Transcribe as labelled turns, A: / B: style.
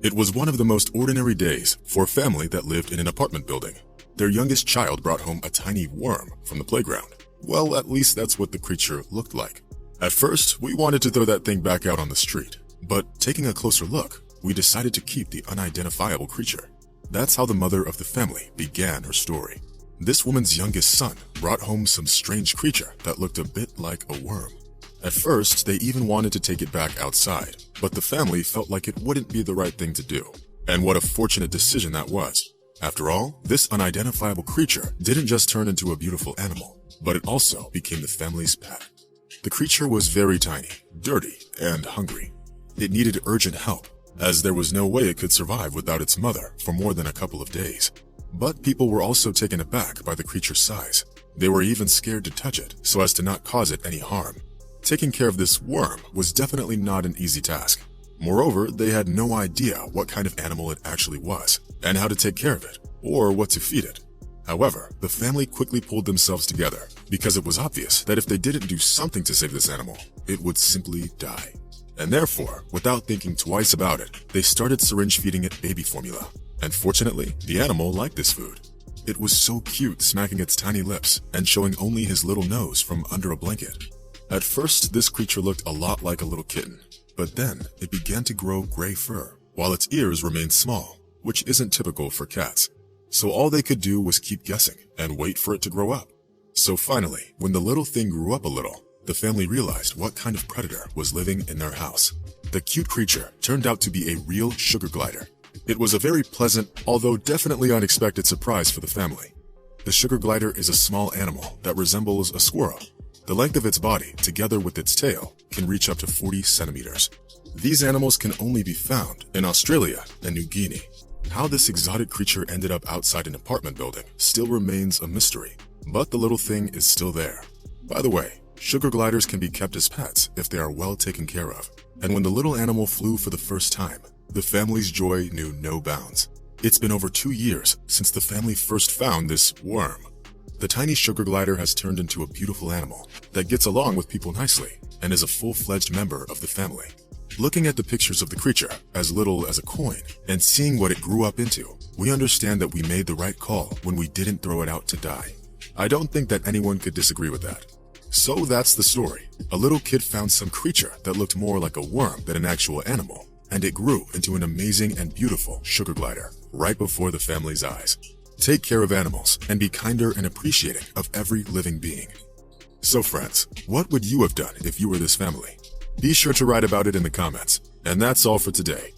A: It was one of the most ordinary days for a family that lived in an apartment building. Their youngest child brought home a tiny worm from the playground. Well, at least that's what the creature looked like. At first, we wanted to throw that thing back out on the street, but taking a closer look, we decided to keep the unidentifiable creature. That's how the mother of the family began her story. This woman's youngest son brought home some strange creature that looked a bit like a worm. At first, they even wanted to take it back outside, but the family felt like it wouldn't be the right thing to do. And what a fortunate decision that was. After all, this unidentifiable creature didn't just turn into a beautiful animal, but it also became the family's pet. The creature was very tiny, dirty, and hungry. It needed urgent help, as there was no way it could survive without its mother for more than a couple of days. But people were also taken aback by the creature's size. They were even scared to touch it so as to not cause it any harm. Taking care of this worm was definitely not an easy task. Moreover, they had no idea what kind of animal it actually was, and how to take care of it, or what to feed it. However, the family quickly pulled themselves together, because it was obvious that if they didn't do something to save this animal, it would simply die. And therefore, without thinking twice about it, they started syringe feeding it baby formula. And fortunately, the animal liked this food. It was so cute, smacking its tiny lips and showing only his little nose from under a blanket. At first, this creature looked a lot like a little kitten, but then it began to grow gray fur, while its ears remained small, which isn't typical for cats. So all they could do was keep guessing and wait for it to grow up. So finally, when the little thing grew up a little, the family realized what kind of predator was living in their house. The cute creature turned out to be a real sugar glider. It was a very pleasant, although definitely unexpected surprise for the family. The sugar glider is a small animal that resembles a squirrel. The length of its body, together with its tail, can reach up to 40 centimeters. These animals can only be found in Australia and New Guinea. How this exotic creature ended up outside an apartment building still remains a mystery, but the little thing is still there. By the way, sugar gliders can be kept as pets if they are well taken care of. And when the little animal flew for the first time, the family's joy knew no bounds. It's been over 2 years since the family first found this worm. The tiny sugar glider has turned into a beautiful animal that gets along with people nicely and is a full-fledged member of the family. Looking at the pictures of the creature, as little as a coin, and seeing what it grew up into, we understand that we made the right call when we didn't throw it out to die. I don't think that anyone could disagree with that. So that's the story. A little kid found some creature that looked more like a worm than an actual animal, and it grew into an amazing and beautiful sugar glider right before the family's eyes. Take care of animals and be kinder and appreciating of every living being. So friends, what would you have done if you were this family? Be sure to write about it in the comments. And that's all for today.